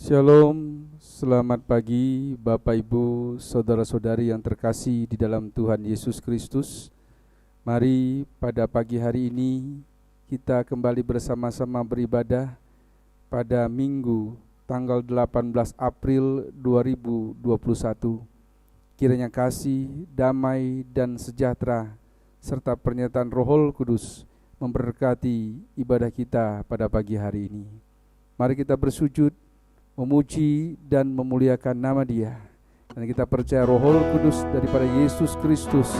Shalom, selamat pagi Bapak Ibu, saudara-saudari yang terkasih di dalam Tuhan Yesus Kristus. Mari pada pagi hari ini kita kembali bersama-sama beribadah pada Minggu tanggal 18 April 2021. Kiranya kasih, damai, dan sejahtera serta pernyataan Roh Kudus memberkati ibadah kita pada pagi hari ini. Mari kita bersujud, memuji dan memuliakan nama Dia. Dan kita percaya Roh Kudus daripada Yesus Kristus,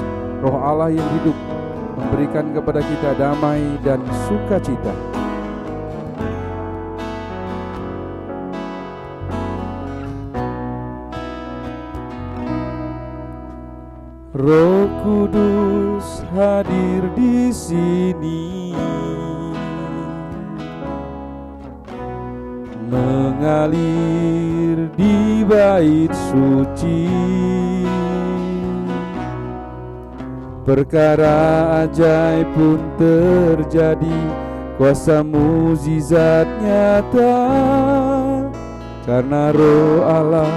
Roh Allah yang hidup, memberikan kepada kita damai dan sukacita. Roh Kudus hadir di sini, mengalir di bait suci. Perkara ajaib pun terjadi, kuasa mukjizat nyata, karena Roh Allah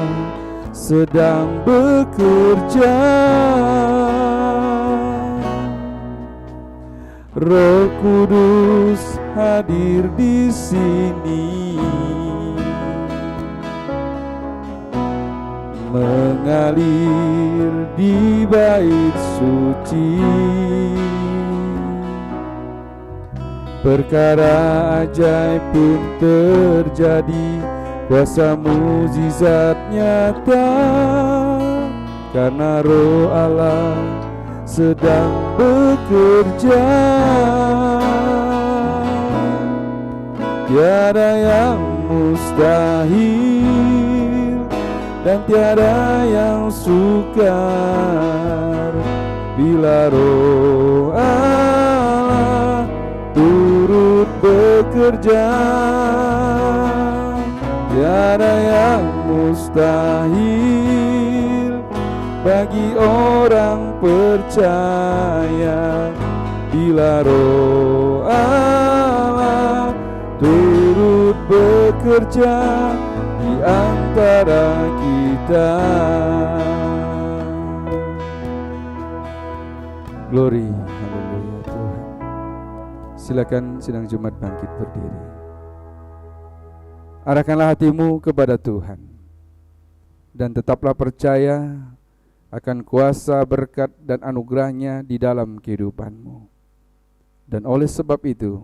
sedang bekerja. Roh Kudus hadir di sini, mengalir di bait suci. Perkara ajaib pun terjadi, kuasa mukjizat nyata, karena Roh Allah sedang bekerja. Tiada yang mustahil dan tiada yang sukar bila Roh Allah turut bekerja. Tiada yang mustahil bagi orang percaya bila Roh Allah turut bekerja di antara kita. Glory, haleluya Tuhan. Silakan sidang Jumat bangkit berdiri. Arahkanlah hatimu kepada Tuhan dan tetaplah percaya akan kuasa, berkat, dan anugerahnya di dalam kehidupanmu. Dan oleh sebab itu,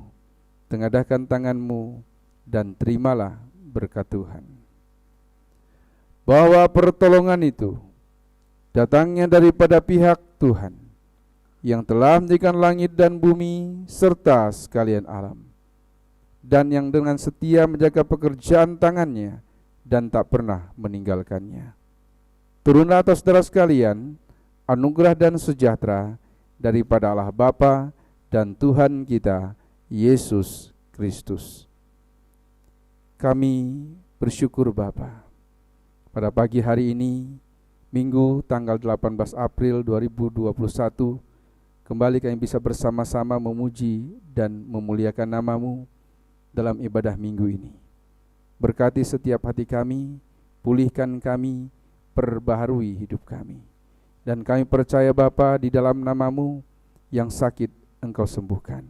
tengadahkan tanganmu dan terimalah berkat Tuhan. Bahwa pertolongan itu datangnya daripada pihak Tuhan yang telah menjadikan langit dan bumi serta sekalian alam, dan yang dengan setia menjaga pekerjaan tangannya dan tak pernah meninggalkannya. Turunlah atas saudara sekalian anugerah dan sejahtera daripada Allah Bapa dan Tuhan kita Yesus Kristus. Kami bersyukur Bapa, pada pagi hari ini Minggu tanggal 18 April 2021 kembali kami bisa bersama-sama memuji dan memuliakan nama-Mu dalam ibadah minggu ini. Berkati setiap hati kami, pulihkan kami, perbaharui hidup kami. Dan kami percaya Bapa, di dalam nama-Mu, yang sakit Engkau sembuhkan,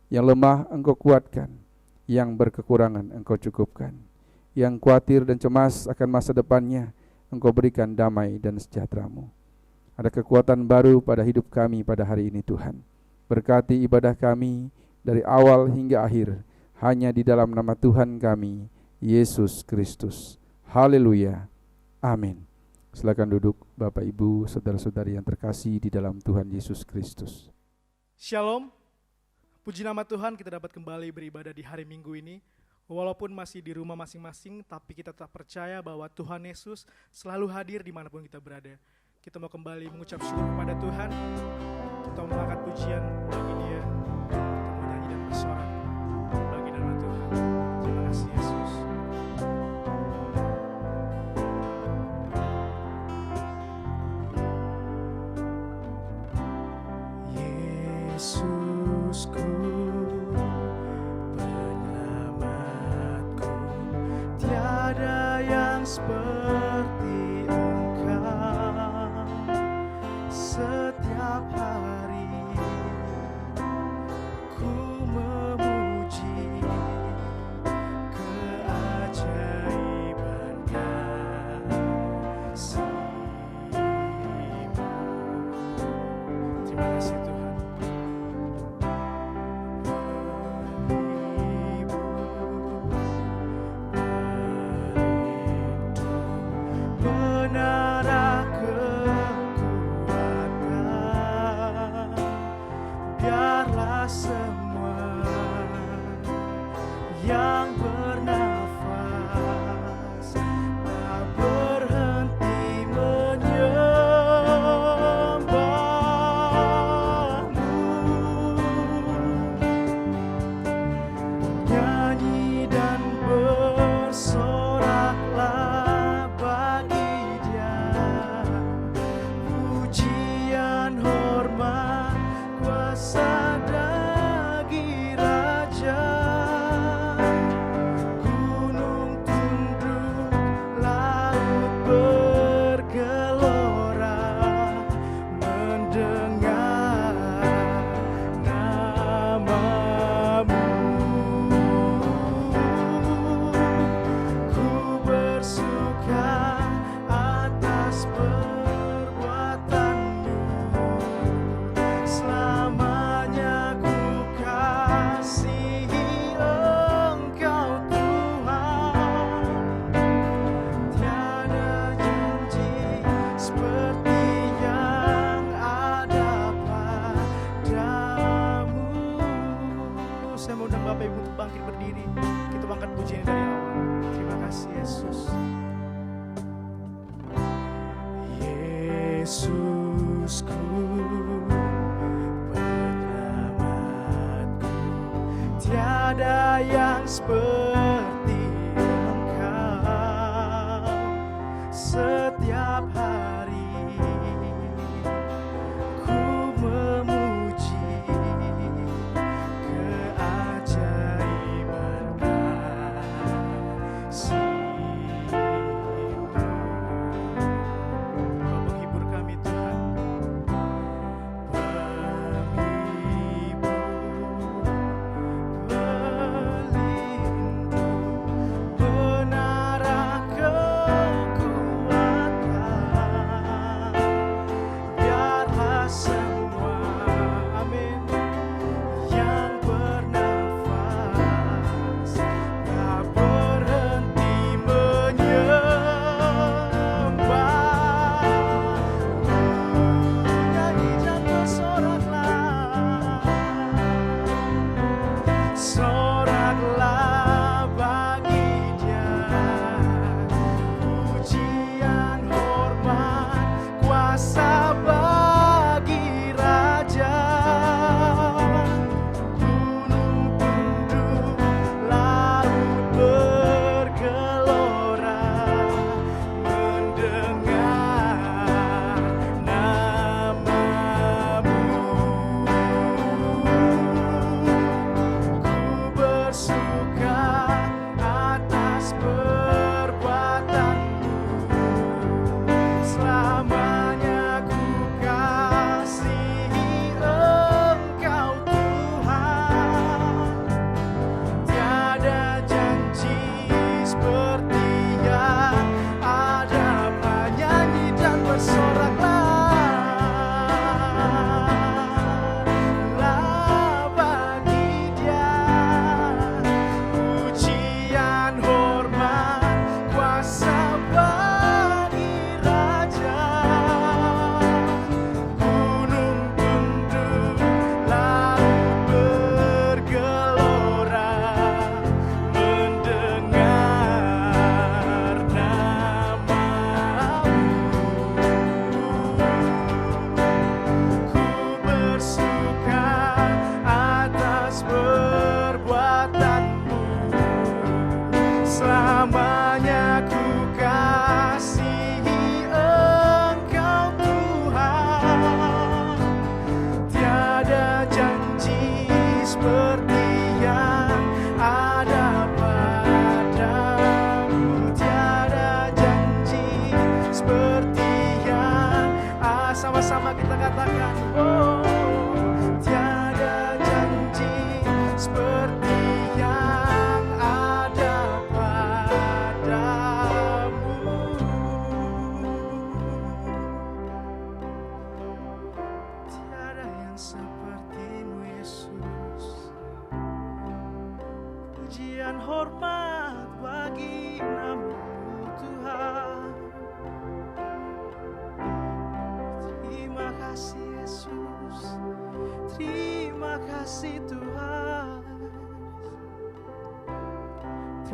yang lemah Engkau kuatkan, yang berkekurangan Engkau cukupkan, yang khawatir dan cemas akan masa depannya Engkau berikan damai dan sejahtera-Mu. Ada kekuatan baru pada hidup kami pada hari ini Tuhan. Berkati ibadah kami dari awal hingga akhir, hanya di dalam nama Tuhan kami, Yesus Kristus. Haleluya. Amin. Silakan duduk Bapak Ibu, saudara-saudari yang terkasih di dalam Tuhan Yesus Kristus. Shalom. Puji nama Tuhan, kita dapat kembali beribadah di hari Minggu ini. Walaupun masih di rumah masing-masing, tapi kita tetap percaya bahwa Tuhan Yesus selalu hadir dimanapun kita berada. Kita mau kembali mengucap syukur kepada Tuhan. Kita mau mengangkat pujian bagi Dia. Kita mau nyanyi dan bersorak bagi nama Tuhan. Terima kasih Yesus. Yesusku, penyelamatku, tiada yang seperti Engkau. Setiap hari ku memuji keajaiban kasih-Mu. Terima kasih Tuhan. Menara kekuatan, biarlah semua yang bernafas tak berhenti menyembah-Mu. Nyanyi dan bersoraklah bagi Dia, pujian, hormat, kuasa bagi Raja. Gunung tunduk, laut bergelora mendengar nama-Mu. Ku bersuka atas perbuatan-Mu, selamanya ku kasihi Engkau Tuhan. Tiada janji seperti yang ada padamu. Saya mau undang Bapak Ibu untuk bangkit berdiri. Kita angkat pujian dari awal. Terima kasih Yesus. Yesusku, penyelamatku, tiada yang seperti Engkau. Setiap hari ku memuji keajaiban kasih-Mu. Kau menghibur kami Tuhan, penghibur, pelindung, menara kekuatan, biarlah semua, amin, yang bernafas tak berhenti menyembah-Mu. Nyanyi dan bersoraklah, soraklah bagi Dia, pujian, hormat, kuasa bagi Raja. Gunung tunduk, laut bergelora mendengar nama-Mu. Ku bersuka atas perbuatan-Mu, selamanya ku kasihi Engkau Tuhan. Tiada janji seperti yang ada pada. Nyanyi dan bersoraklah bagi Dia, pujian, hormat, kuasa bagi Raja. Gunung tunduk, laut bergelora mendengar nama-Mu. Ku bersuka atas perbuatan-Mu, selamanya ku kasihi Engkau Tuhan. Tiada janji seperti yang ada padamu, tiada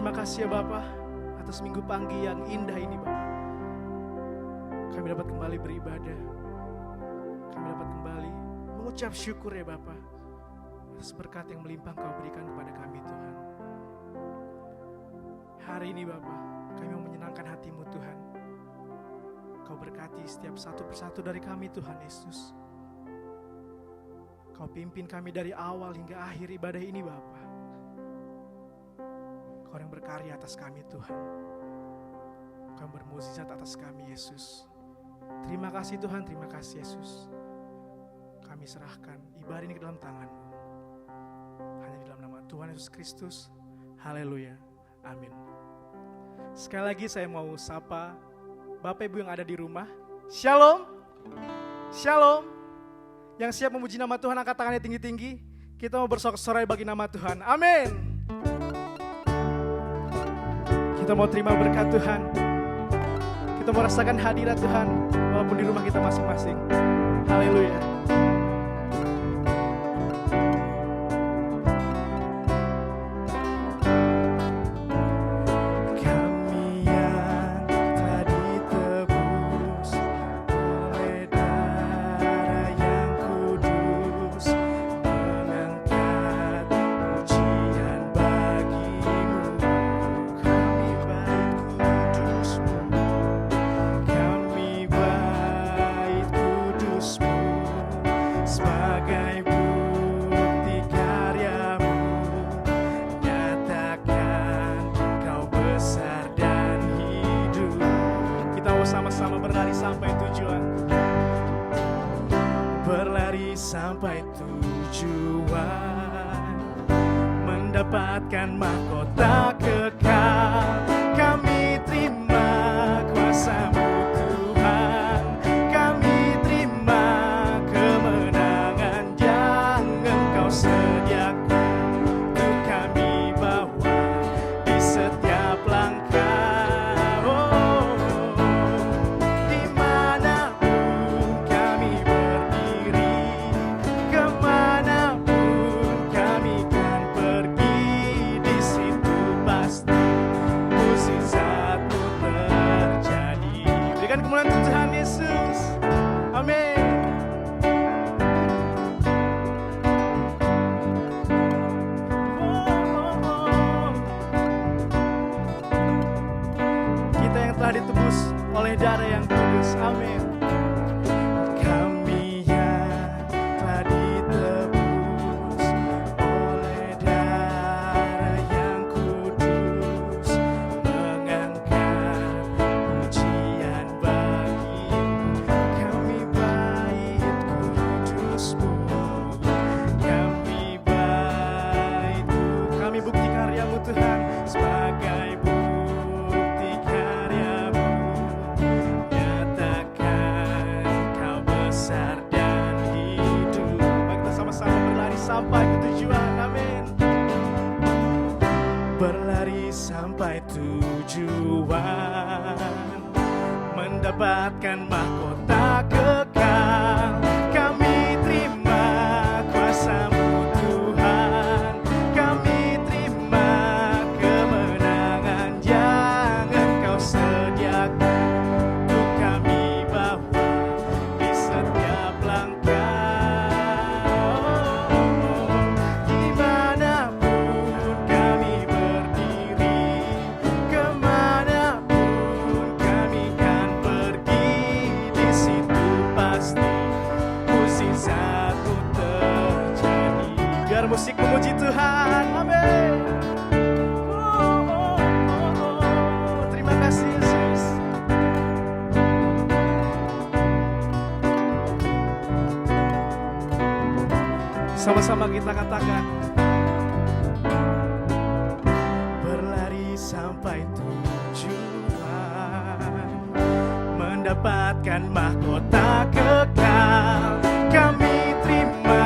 Terima kasih ya Bapa atas minggu pagi yang indah ini Bapa. Kami dapat kembali beribadah. Kami dapat kembali mengucap syukur ya Bapa atas berkat yang melimpah Kau berikan kepada kami Tuhan. Hari ini Bapa, kami mau menyenangkan hati-Mu Tuhan. Kau berkati setiap satu persatu dari kami Tuhan Yesus. Kau pimpin kami dari awal hingga akhir ibadah ini Bapa. Kau yang berkarya atas kami Tuhan. Kau yang bermukjizat atas kami Yesus. Terima kasih Tuhan, terima kasih Yesus. Kami serahkan ibadah ini ke dalam tangan-Mu. Hanya di dalam nama Tuhan Yesus Kristus. Haleluya. Amin. Sekali lagi saya mau sapa Bapak Ibu yang ada di rumah. Shalom. Shalom. Yang siap memuji nama Tuhan angkat tangannya tinggi-tinggi. Kita mau bersorak-sorai bagi nama Tuhan. Amin. Kita mau terima berkat Tuhan. Kita mau rasakan hadirat Tuhan walaupun di rumah kita masing-masing. Haleluya. Sampai tujuan, mendapatkan mahkota kekal. Kami terima kuasa-Mu Tuhan, kami terima kemenangan yang Engkau sediakan untuk kami bawa di setiap langkah. Kemuliaan Tuhan Yesus. Amin. Kita yang telah ditebus oleh darah yang kudus. Amin. Kami yang telah ditebus oleh darah yang kudus, mengangkat pujian kami bait kudus-Mu, kami bukti karya-Mu Tuhan, sebagai bukti karya-Mu, nyatakan Kau besar dan hidup. Mari kita sama-sama berlari sampai ke tujuan. Amin. Berlari sampai tujuan, mendapatkan mahkota kekal. Kami terima kuasa-Mu Tuhan, kami terima kemenangan yang Engkau sediakan untuk kami bawa di setiap langkah. Dimanapun kami berdiri, kemanapun kami kan pergi, di situ pasti mukjizat-Mu terjadi. Biar musik memuji Tuhan. Amin. Terima kasih Yesus. Sama-sama kita katakan, berlari sampai tujuan, mendapatkan mahkota kekal. Kami terima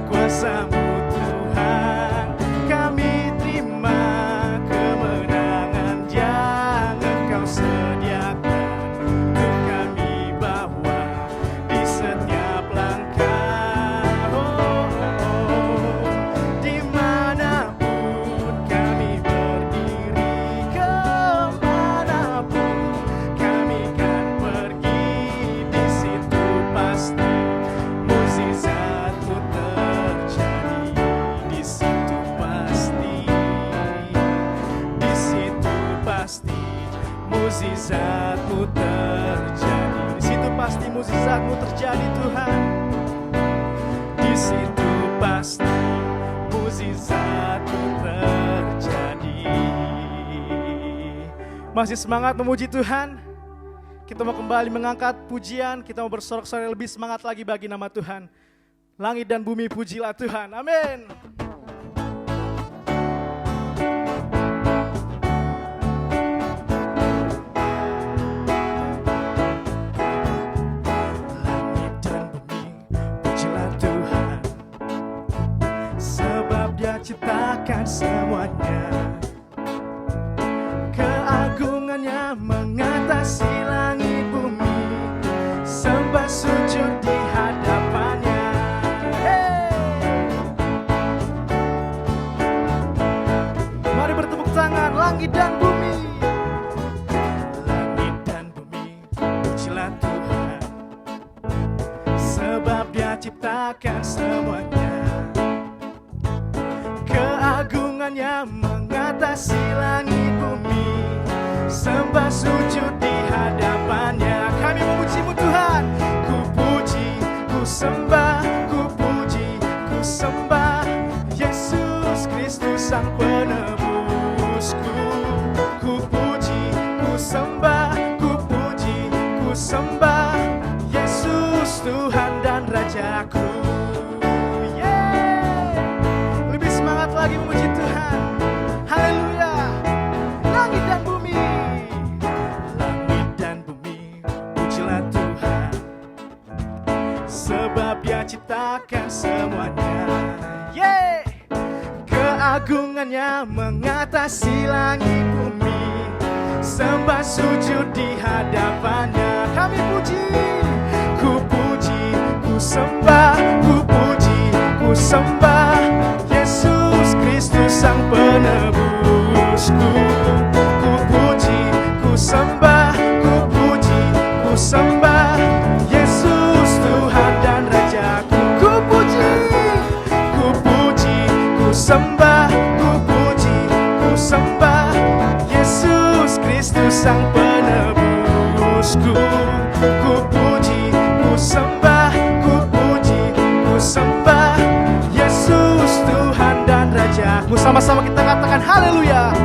kuasa-Mu Tuhan, kami terima kemenangan yang Engkau sediakan untuk kami bawa di setiap langkah. Dimanapun kami berdiri, mukjizat-Mu terjadi. Di situ pasti mukjizat-Mu terjadi Tuhan. Di situ pasti mukjizat-Mu terjadi. Masih semangat memuji Tuhan? Kita mau kembali mengangkat pujian, kita mau bersorak-sorai lebih semangat lagi bagi nama Tuhan. Langit dan bumi pujilah Tuhan, amin. Langit dan bumi pujilah Tuhan, sebab Dia ciptakan semuanya. Keagungannya mengatasi langit bumi, sembah sujud di hadapannya. Mari bertepuk tangan, langit dan bumi. Langit dan bumi pujilah Tuhan, sebab Dia ciptakan semuanya. Keagungannya mengatasi langit bumi, sembah sujud di hadapannya. Kami memuji-Mu Tuhan. Ku puji, ku sembah, ku puji, ku sembah Yesus Kristus Sang Penebusku. Ku puji, ku sembah, ku puji, ku sembah Yesus Tuhan dan Rajaku. Lebih semangat lagi memuji Tuhan. Haleluya. Langit dan bumi, langit dan bumi pujilah Tuhan, sebab Dia ciptakan semuanya. Keagungannya mengatasi langit bumi, sembah sujud di hadapannya. Kami puji, ku puji, ku sembah, ku puji, ku sembah Yesus Kristus Sang Penebusku. Ku puji, ku sembah, ku puji, ku sembah Yesus Tuhan dan Rajaku. Ku puji, ku puji, ku sembah, ku puji, ku sembah Yesus Kristus Sang Penebusku. Ku puji, ku sembah, ku puji, ku sembah Yesus Tuhan dan Rajaku. Sama-sama kita katakan haleluya.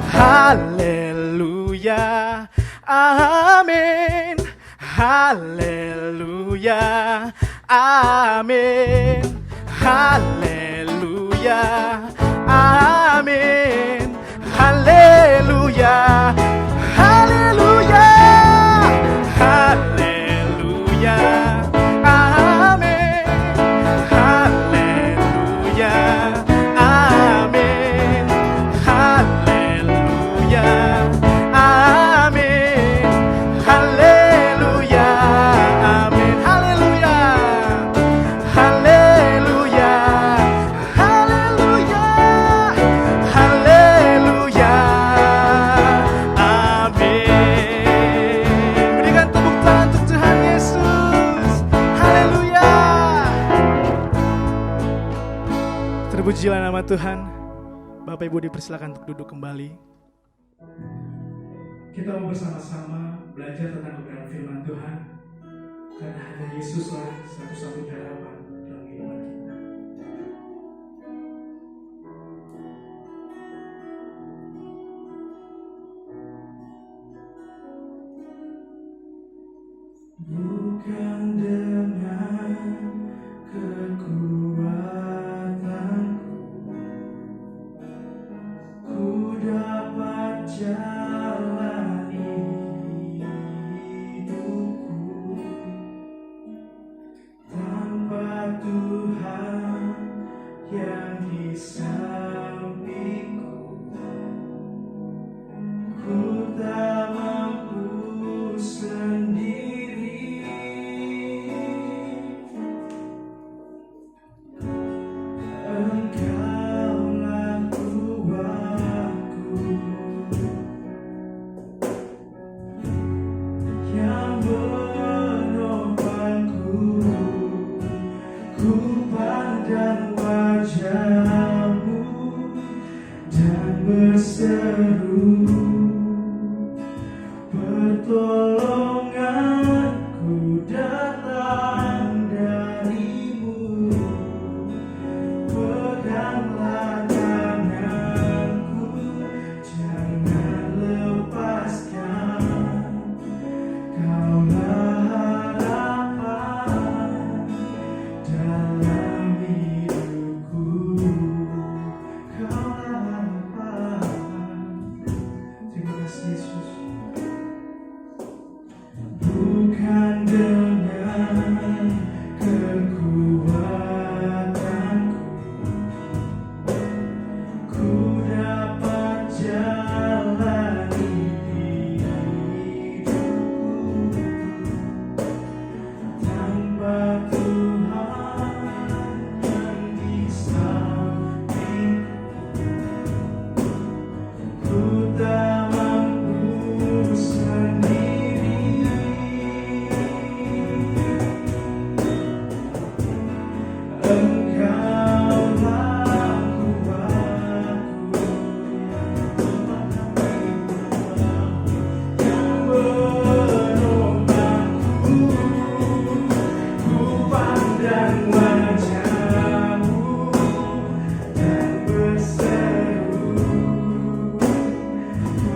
Haleluya, amin. Haleluya, amin. Haleluya, amin. Haleluya, haleluya, haleluya, amin. Haleluya, amin. Haleluya, amin. Haleluya, amin. Haleluya, haleluya, haleluya, haleluya, amin. Berikan tepuk tangan untuk Tuhan Yesus. Haleluya. Terpujilah nama Tuhan. Bapak Ibu dipersilakan untuk duduk kembali. Kita mau bersama-sama belajar tentang kebenaran firman Tuhan, karena hanya Yesuslah satu-satunya harapan dalam kehidupan kita. Bukan dengan kekuatanku ku dapat jalani hidupku, tanpa Pertolonganku datang darimu, peganglah tanganku, jangan lepaskan. Kaulah harapan dalam hidupku, kaulah harapan. Terima kasih Yesus. Bukan dengan kekuatanku ku dapat jalani hidupku, tanpa Tuhan yang di sampingku, ku tak mampu sendiri. Engkaulah kuatku, yang menolongku. Ku pandang wajah-Mu dan berseru,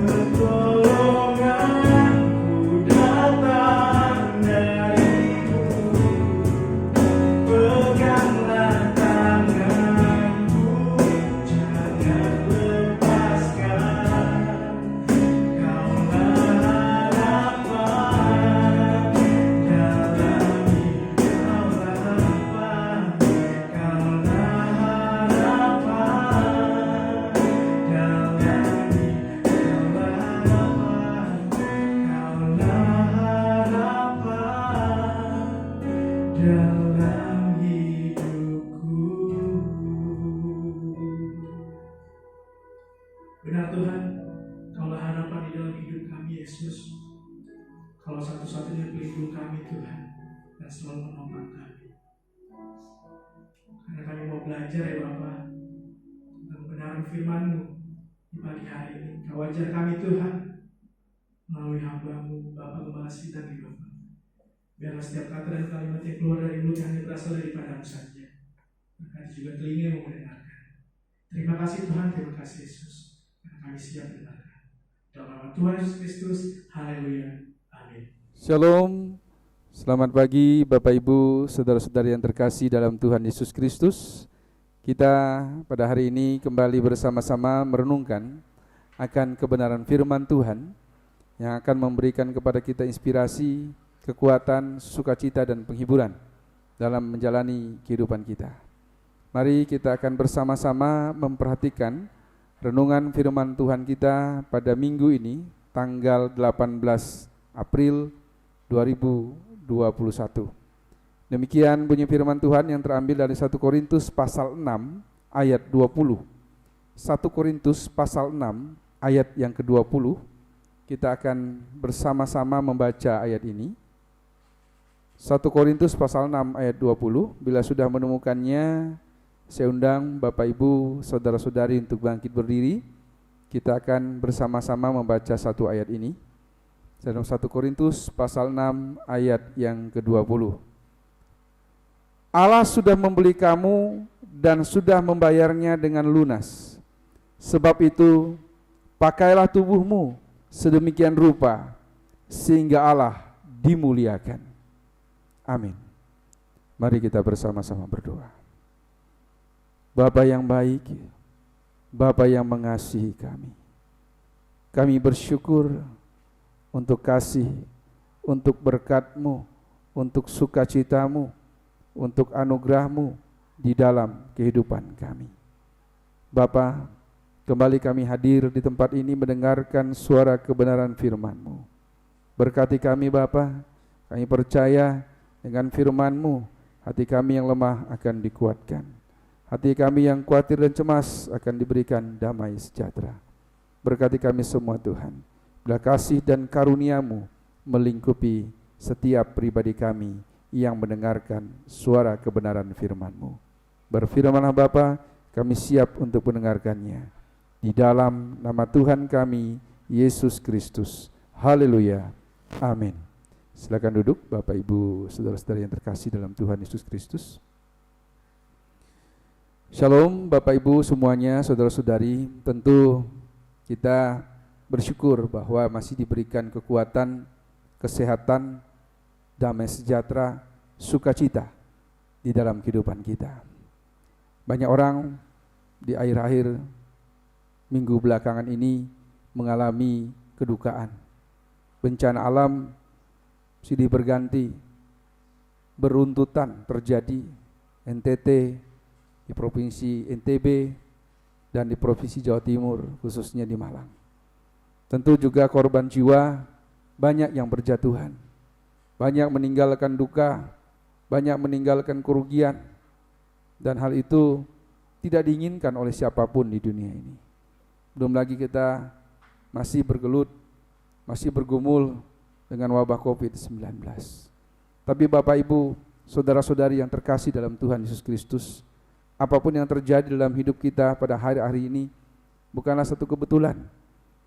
pertolonganku datang darimu, peganglah tanganku, jangan lepaskan. Kaulah harapan dalam hidup, kaulah harapan, kaulah harapan dalam hidup, kaulah harapan dalam hidupku. Benar Tuhan, Kaulah harapan di dalam hidup kami Yesus. Kau satu-satunya pelindung kami Tuhan, dan selalu menopang kami. Karena kami mau belajar ya Bapa tentang kebenaran firman-Mu di pagi hari ini. Kau ajar kami Tuhan melalui hamba-Mu Bapa Gembala Sidang di Bapa. Biarlah setiap kata dan kalimat yang keluar dari mulut hanya berasal daripada-Mu saja. Berkati juga telinga yang mendengarkan. Terima kasih Tuhan, terima kasih Yesus. Karena kami siap mendengarkan. Dalam nama Tuhan Yesus Kristus, haleluya, amin. Shalom, selamat pagi Bapak Ibu, saudara-saudari yang terkasih dalam Tuhan Yesus Kristus. Kita pada hari ini kembali bersama-sama merenungkan akan kebenaran firman Tuhan yang akan memberikan kepada kita inspirasi, kekuatan, sukacita dan penghiburan dalam menjalani kehidupan kita. Mari kita akan bersama-sama memperhatikan renungan firman Tuhan kita pada minggu ini, tanggal 18 April 2021. Demikian bunyi firman Tuhan yang terambil dari 1 Korintus pasal 6 ayat 20. 1 Korintus pasal 6 ayat yang ke-20. Kita akan bersama-sama membaca ayat ini. 1 Korintus pasal 6 ayat 20. Bila sudah menemukannya, saya undang Bapak Ibu, saudara-saudari untuk bangkit berdiri. Kita akan bersama-sama membaca satu ayat ini. Dalam 1 Korintus pasal 6 ayat yang ke-20. Allah sudah membeli kamu dan sudah membayarnya dengan lunas. Sebab itu, pakailah tubuhmu sedemikian rupa sehingga Allah dimuliakan. Amin. Mari kita bersama-sama berdoa. Bapa yang baik, Bapa yang mengasihi kami bersyukur untuk kasih, untuk berkat-Mu, untuk sukacita-Mu, untuk anugerah-Mu di dalam kehidupan kami. Bapa, kembali kami hadir di tempat ini mendengarkan suara kebenaran firman-Mu. Berkati kami Bapa, kami percaya dengan firman-Mu, hati kami yang lemah akan dikuatkan. Hati kami yang khawatir dan cemas akan diberikan damai sejahtera. Berkati kami semua Tuhan. Bila kasih dan karunia-Mu melingkupi setiap pribadi kami yang mendengarkan suara kebenaran firman-Mu. Berfirmanlah Bapa, kami siap untuk mendengarkannya. Di dalam nama Tuhan kami, Yesus Kristus. Haleluya. Amin. Silakan duduk Bapak Ibu saudara-saudari yang terkasih dalam Tuhan Yesus Kristus. Shalom Bapak Ibu semuanya, saudara-saudari. Tentu kita bersyukur bahwa masih diberikan kekuatan, kesehatan, damai sejahtera, sukacita di dalam kehidupan kita. Banyak orang di akhir-akhir minggu belakangan ini mengalami kedukaan. Bencana alam silih berganti, beruntutan terjadi. NTT, di Provinsi NTB, dan di Provinsi Jawa Timur, khususnya di Malang. Tentu juga korban jiwa banyak yang berjatuhan, banyak meninggalkan duka, banyak meninggalkan kerugian, dan hal itu tidak diinginkan oleh siapapun di dunia ini. Belum lagi kita masih bergelut, masih bergumul dengan wabah COVID-19. Tapi Bapak Ibu, saudara-saudari yang terkasih dalam Tuhan Yesus Kristus, apapun yang terjadi dalam hidup kita pada hari-hari ini bukanlah satu kebetulan.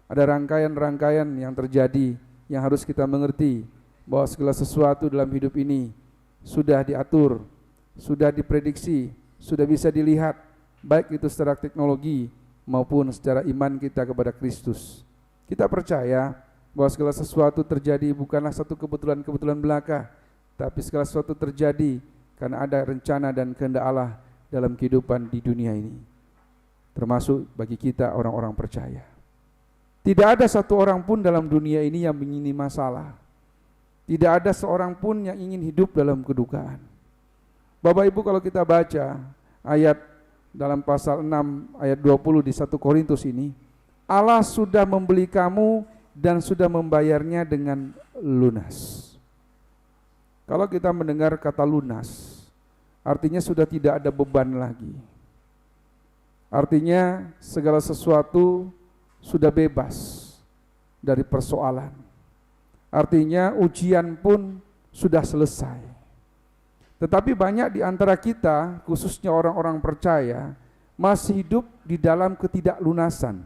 Ada rangkaian-rangkaian yang terjadi yang harus kita mengerti bahwa segala sesuatu dalam hidup ini sudah diatur, sudah diprediksi, sudah bisa dilihat, baik itu secara teknologi maupun secara iman kita kepada Kristus. Kita percaya bahwa segala sesuatu terjadi bukanlah satu kebetulan-kebetulan belaka, tapi segala sesuatu terjadi karena ada rencana dan kehendak Allah dalam kehidupan di dunia ini, termasuk bagi kita orang-orang percaya. Tidak ada satu orang pun dalam dunia ini yang ingin masalah. Tidak ada seorang pun yang ingin hidup dalam kedukaan. Bapak Ibu, kalau kita baca ayat dalam pasal 6 ayat 20 di 1 Korintus ini, Allah sudah membeli kamu dan sudah membayarnya dengan lunas. Kalau kita mendengar kata lunas, artinya sudah tidak ada beban lagi. Artinya segala sesuatu sudah bebas dari persoalan. Artinya ujian pun sudah selesai. Tetapi banyak di antara kita, khususnya orang-orang percaya, masih hidup di dalam ketidaklunasan,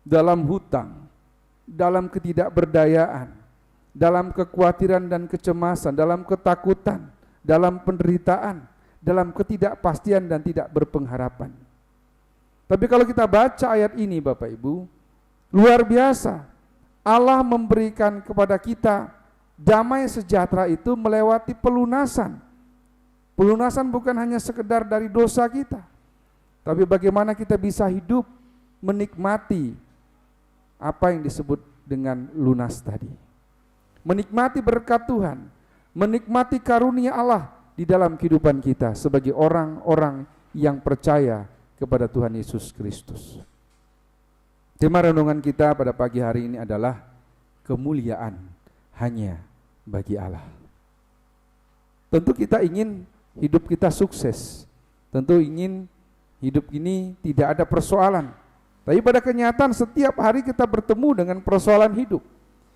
dalam hutang, dalam ketidakberdayaan, dalam kekhawatiran dan kecemasan, dalam ketakutan, dalam penderitaan, dalam ketidakpastian dan tidak berpengharapan. Tapi kalau kita baca ayat ini Bapak Ibu, luar biasa. Allah memberikan kepada kita damai sejahtera itu melewati pelunasan. Pelunasan bukan hanya sekedar dari dosa kita, tapi bagaimana kita bisa hidup menikmati apa yang disebut dengan lunas tadi. Menikmati berkat Tuhan, menikmati karunia Allah di dalam kehidupan kita sebagai orang-orang yang percaya kepada Tuhan Yesus Kristus. Tema renungan kita pada pagi hari ini adalah kemuliaan hanya bagi Allah. Tentu kita ingin hidup kita sukses. Tentu ingin hidup ini tidak ada persoalan. Tapi pada kenyataan setiap hari kita bertemu dengan persoalan hidup.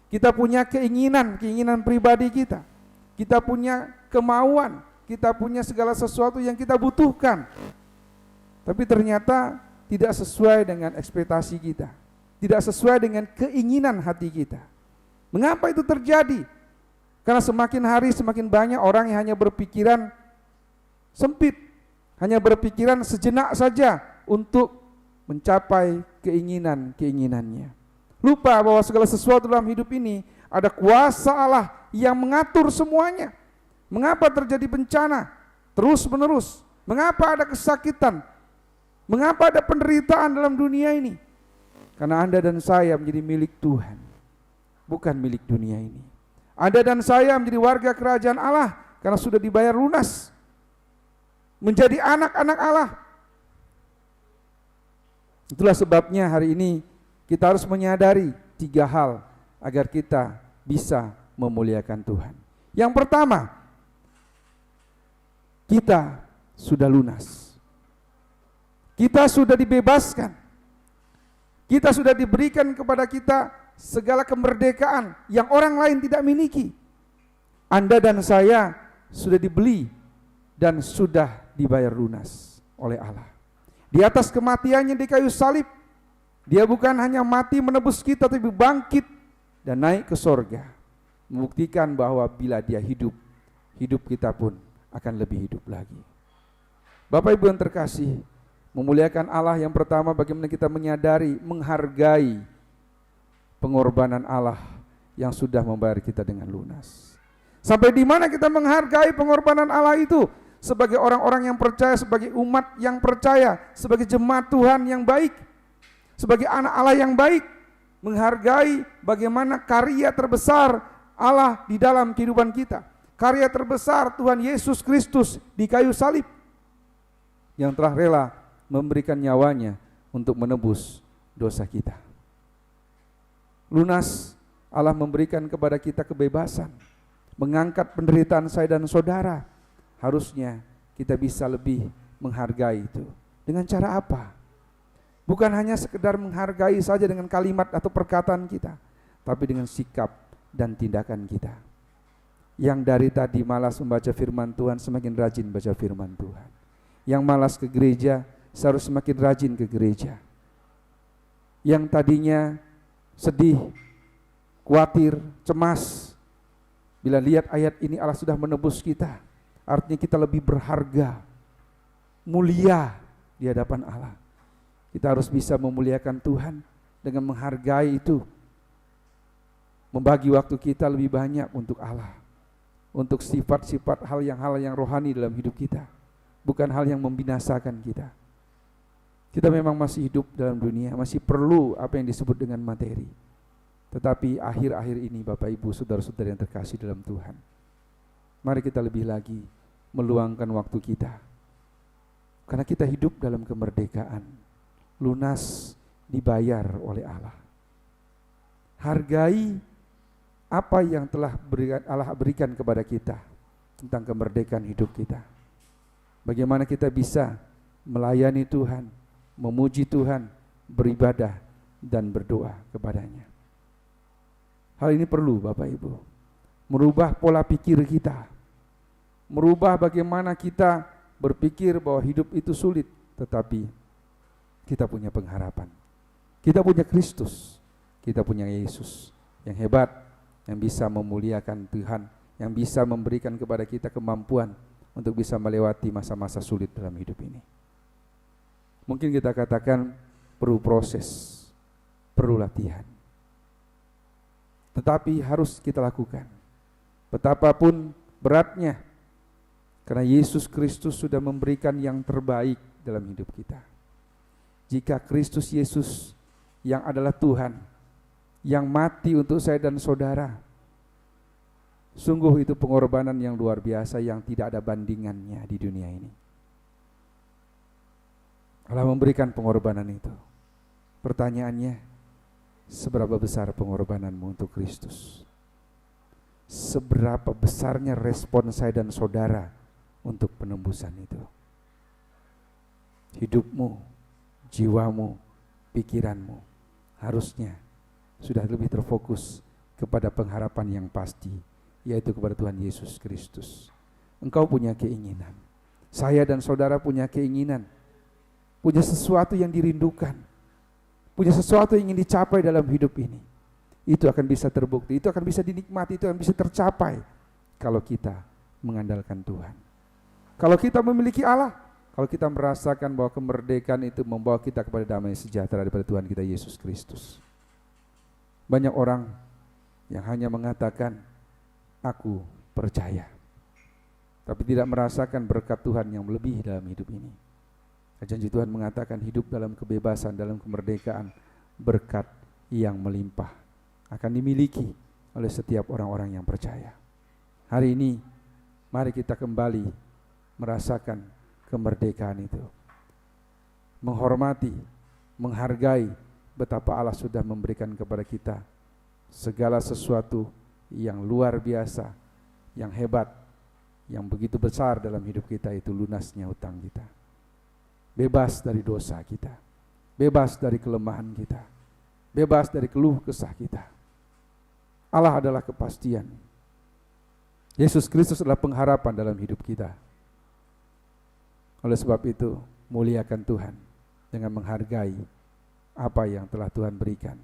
Kita punya keinginan pribadi kita. Kita punya kemauan, kita punya segala sesuatu yang kita butuhkan. Tapi ternyata tidak sesuai dengan ekspektasi kita. Tidak sesuai dengan keinginan hati kita. Mengapa itu terjadi? Karena semakin hari semakin banyak orang yang hanya berpikiran sempit, hanya berpikiran sejenak saja untuk mencapai keinginannya. Lupa bahwa segala sesuatu dalam hidup ini ada kuasa Allah yang mengatur semuanya. Mengapa terjadi bencana terus-menerus? Mengapa ada kesakitan? Mengapa ada penderitaan dalam dunia ini? Karena Anda dan saya menjadi milik Tuhan, bukan milik dunia ini. Anda dan saya menjadi warga kerajaan Allah karena sudah dibayar lunas, menjadi anak-anak Allah. Itulah sebabnya hari ini kita harus menyadari 3 hal agar kita bisa memuliakan Tuhan. Yang pertama, kita sudah lunas. Kita sudah dibebaskan. Kita sudah diberikan kepada kita segala kemerdekaan yang orang lain tidak miliki. Anda dan saya sudah dibeli dan sudah dibayar lunas oleh Allah. Di atas kematiannya di kayu salib, dia bukan hanya mati menebus kita, tapi bangkit dan naik ke sorga. membuktikan bahwa bila dia hidup, hidup kita pun akan lebih hidup lagi. Bapak Ibu yang terkasih, memuliakan Allah yang pertama bagaimana kita menyadari, menghargai pengorbanan Allah yang sudah membayar kita dengan lunas. Sampai di mana kita menghargai pengorbanan Allah itu? Sebagai orang-orang yang percaya, sebagai umat yang percaya, sebagai jemaat Tuhan yang baik, sebagai anak Allah yang baik, menghargai bagaimana karya terbesar Allah di dalam kehidupan kita. Karya terbesar Tuhan Yesus Kristus di kayu salib, yang telah rela memberikan nyawanya untuk menebus dosa kita. Lunas Allah memberikan kepada kita kebebasan, mengangkat penderitaan saya dan saudara. Harusnya kita bisa lebih menghargai itu. Dengan cara apa? Bukan hanya sekedar menghargai saja dengan kalimat atau perkataan kita, tapi dengan sikap dan tindakan kita. Yang dari tadi malas membaca firman Tuhan, semakin rajin baca firman Tuhan. Yang malas ke gereja, seharusnya semakin rajin ke gereja. Yang tadinya sedih, khawatir, cemas, bila lihat ayat ini Allah sudah menebus kita, artinya kita lebih berharga, mulia di hadapan Allah. Kita harus bisa memuliakan Tuhan dengan menghargai itu, membagi waktu kita lebih banyak untuk Allah, untuk sifat-sifat hal yang rohani dalam hidup kita, bukan hal yang membinasakan kita. Kita memang masih hidup dalam dunia, masih perlu apa yang disebut dengan materi. Tetapi akhir-akhir ini Bapak Ibu, saudara-saudara yang terkasih dalam Tuhan, mari kita lebih lagi meluangkan waktu kita, karena kita hidup dalam kemerdekaan, lunas dibayar oleh Allah. Hargai apa yang telah Allah berikan kepada kita tentang kemerdekaan hidup kita. Bagaimana kita bisa melayani Tuhan, memuji Tuhan, beribadah dan berdoa kepadanya. Hal ini perlu Bapak Ibu, merubah pola pikir kita, merubah bagaimana kita berpikir bahwa hidup itu sulit, tetapi kita punya pengharapan, kita punya Kristus, kita punya Yesus yang hebat, yang bisa memuliakan Tuhan, yang bisa memberikan kepada kita kemampuan untuk bisa melewati masa-masa sulit dalam hidup ini. Mungkin kita katakan perlu proses, perlu latihan, tetapi harus kita lakukan. Betapapun beratnya, karena Yesus Kristus sudah memberikan yang terbaik dalam hidup kita. Jika Kristus Yesus yang adalah Tuhan, yang mati untuk saya dan saudara, sungguh itu pengorbanan yang luar biasa yang tidak ada bandingannya di dunia ini. Allah memberikan pengorbanan itu. Pertanyaannya, seberapa besar pengorbananmu untuk Kristus? Seberapa besarnya respon saya dan saudara untuk penembusan itu? Hidupmu, jiwamu, pikiranmu harusnya sudah lebih terfokus kepada pengharapan yang pasti, yaitu kepada Tuhan Yesus Kristus. Engkau punya keinginan, saya dan saudara punya keinginan, punya sesuatu yang dirindukan, punya sesuatu yang ingin dicapai dalam hidup ini. Itu akan bisa terbukti, itu akan bisa dinikmati, itu akan bisa tercapai kalau kita mengandalkan Tuhan. Kalau kita memiliki Allah, kalau kita merasakan bahwa kemerdekaan itu membawa kita kepada damai sejahtera daripada Tuhan kita Yesus Kristus. Banyak orang yang hanya mengatakan, aku percaya, tapi tidak merasakan berkat Tuhan yang lebih dalam hidup ini. Janji Tuhan mengatakan hidup dalam kebebasan, dalam kemerdekaan, berkat yang melimpah akan dimiliki oleh setiap orang-orang yang percaya. Hari ini, mari kita kembali merasakan kemerdekaan itu. Menghormati, menghargai betapa Allah sudah memberikan kepada kita segala sesuatu yang luar biasa, yang hebat, yang begitu besar dalam hidup kita, itu lunasnya hutang kita. Bebas dari dosa kita, bebas dari kelemahan kita, bebas dari keluh kesah kita. Allah adalah kepastian. Yesus Kristus adalah pengharapan dalam hidup kita. Oleh sebab itu, muliakan Tuhan dengan menghargai apa yang telah Tuhan berikan,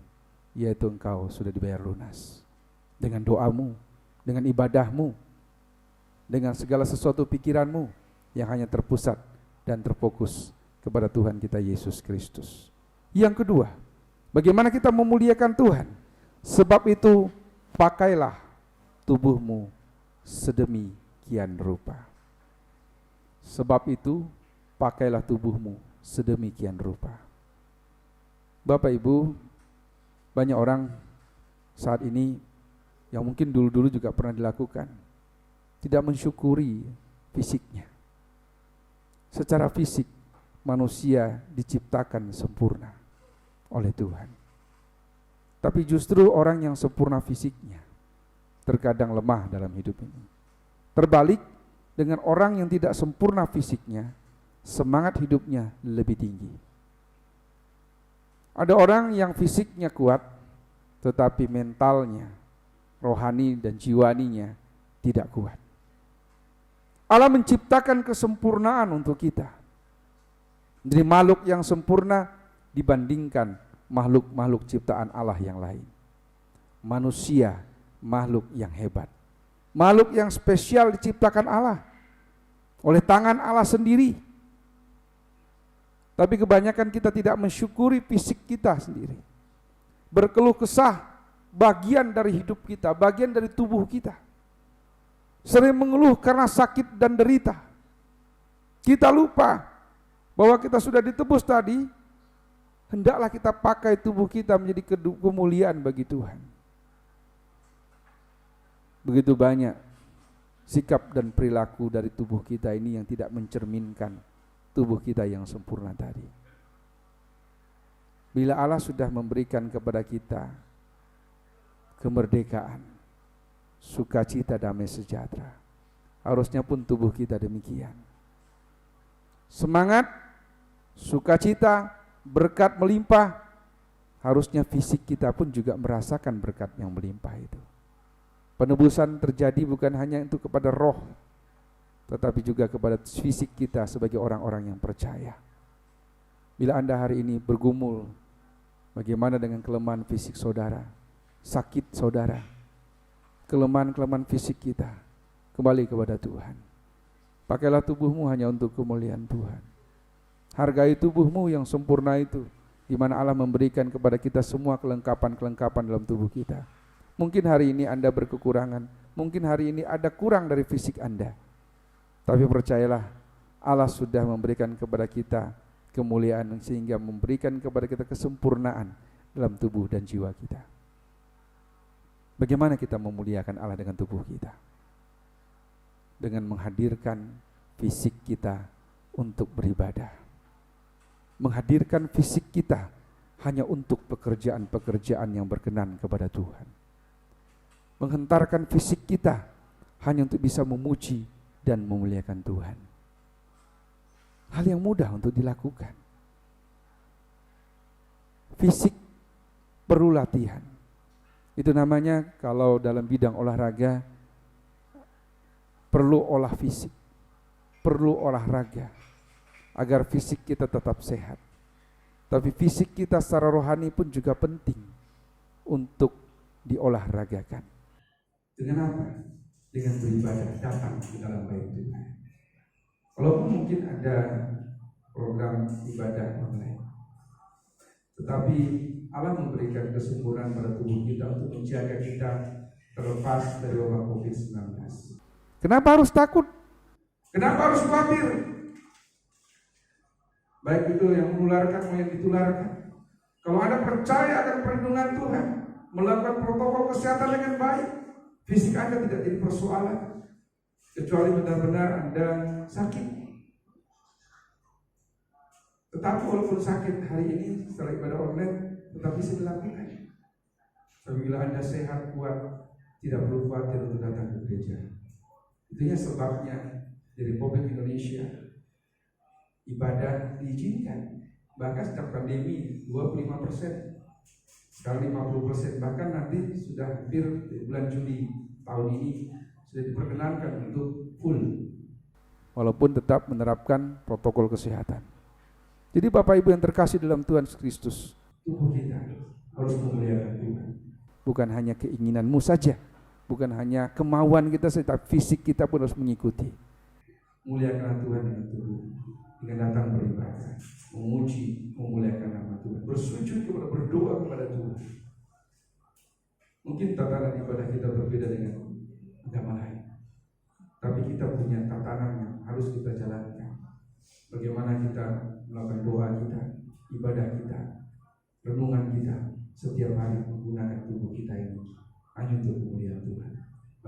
yaitu engkau sudah dibayar lunas. Dengan doamu, dengan ibadahmu, dengan segala sesuatu pikiranmu yang hanya terpusat dan terfokus kepada Tuhan kita Yesus Kristus. Yang kedua, bagaimana kita memuliakan Tuhan? Sebab itu pakailah tubuhmu sedemikian rupa. Sebab itu pakailah tubuhmu sedemikian rupa. Bapak Ibu, banyak orang saat ini yang mungkin dulu-dulu juga pernah dilakukan, tidak mensyukuri fisiknya. Secara fisik manusia diciptakan sempurna oleh Tuhan. Tapi justru orang yang sempurna fisiknya terkadang lemah dalam hidup ini. Terbalik dengan orang yang tidak sempurna fisiknya, semangat hidupnya lebih tinggi. Ada orang yang fisiknya kuat, tetapi mentalnya, rohani dan jiwaninya tidak kuat. Allah menciptakan kesempurnaan untuk kita. Jadi makhluk yang sempurna dibandingkan makhluk-makhluk ciptaan Allah yang lain. Manusia, makhluk yang hebat. Makhluk yang spesial diciptakan Allah oleh tangan Allah sendiri. Tapi kebanyakan kita tidak mensyukuri fisik kita sendiri. Berkeluh kesah bagian dari hidup kita, bagian dari tubuh kita. Sering mengeluh karena sakit dan derita. Kita lupa bahwa kita sudah ditebus tadi, hendaklah kita pakai tubuh kita menjadi kemuliaan bagi Tuhan. Begitu banyak sikap dan perilaku dari tubuh kita ini yang tidak mencerminkan tubuh kita yang sempurna tadi. Bila Allah sudah memberikan kepada kita kemerdekaan, sukacita, damai sejahtera, harusnya pun tubuh kita demikian. Semangat, sukacita, berkat melimpah, harusnya fisik kita pun juga merasakan berkat yang melimpah itu. Penebusan terjadi bukan hanya untuk kepada roh, tetapi juga kepada fisik kita sebagai orang-orang yang percaya. Bila Anda hari ini bergumul, bagaimana dengan kelemahan fisik saudara, sakit saudara, kelemahan-kelemahan fisik kita, kembali kepada Tuhan. Pakailah tubuhmu hanya untuk kemuliaan Tuhan. Hargai tubuhmu yang sempurna itu, di mana Allah memberikan kepada kita semua kelengkapan-kelengkapan dalam tubuh kita. Mungkin hari ini Anda berkekurangan, mungkin hari ini ada kurang dari fisik Anda. Tapi percayalah, Allah sudah memberikan kepada kita kemuliaan sehingga memberikan kepada kita kesempurnaan dalam tubuh dan jiwa kita. Bagaimana kita memuliakan Allah dengan tubuh kita? Dengan menghadirkan fisik kita untuk beribadah. Menghadirkan fisik kita hanya untuk pekerjaan-pekerjaan yang berkenan kepada Tuhan. Menghentarkan fisik kita hanya untuk bisa memuji dan memuliakan Tuhan. Hal yang mudah untuk dilakukan. Fisik perlu latihan. Itu namanya kalau dalam bidang olahraga perlu olah fisik, perlu olahraga agar fisik kita tetap sehat. Tapi fisik kita secara rohani pun juga penting untuk diolahragakan. Dengan apa? Dengan beribadah, datang di dalam bait Tuhan. Walaupun mungkin ada program ibadah online, tetapi Allah memberikan kesempurnaan pada tubuh kita untuk menjaga kita terlepas dari wabah COVID-19. Kenapa harus takut? Kenapa harus khawatir? Baik itu yang menularkan maupun yang ditularkan. Kalau Anda percaya akan perlindungan Tuhan, melakukan protokol kesehatan dengan baik, fisik Anda tidak jadi persoalan, kecuali benar-benar Anda sakit. Tetapi walaupun sakit hari ini setelah ibadah online, tetap bisa dilakukan. Tapi bila Anda sehat, kuat, tidak perlu khawatir untuk datang ke gereja. Itunya sebabnya di Republik Indonesia ibadah diizinkan. Bahkan sejak pandemi 25%, sekarang 50%, bahkan nanti sudah hampir bulan Juli tahun ini sudah diperkenankan untuk full. Walaupun tetap menerapkan protokol kesehatan. Jadi Bapak Ibu yang terkasih dalam Tuhan Kristus, tubuh kita harus memuliakan Tuhan. Bukan hanya keinginanmu saja, Bukan hanya kemauan kita, tetapi fisik kita pun harus mengikuti. Muliakan Tuhan dengan tubuh, dengan datang beribadah, memuji, memuliakan nama Tuhan, bersujud kepada, berdoa kepada Tuhan. Mungkin tatanan ibadah kita berbeda dengan agama lain, tapi kita punya tatanan yang harus kita jalankan. Bagaimana kita melakukan doa kita, ibadah kita, renungan kita setiap hari menggunakan tubuh kita ini hanya untuk kemuliaan Tuhan.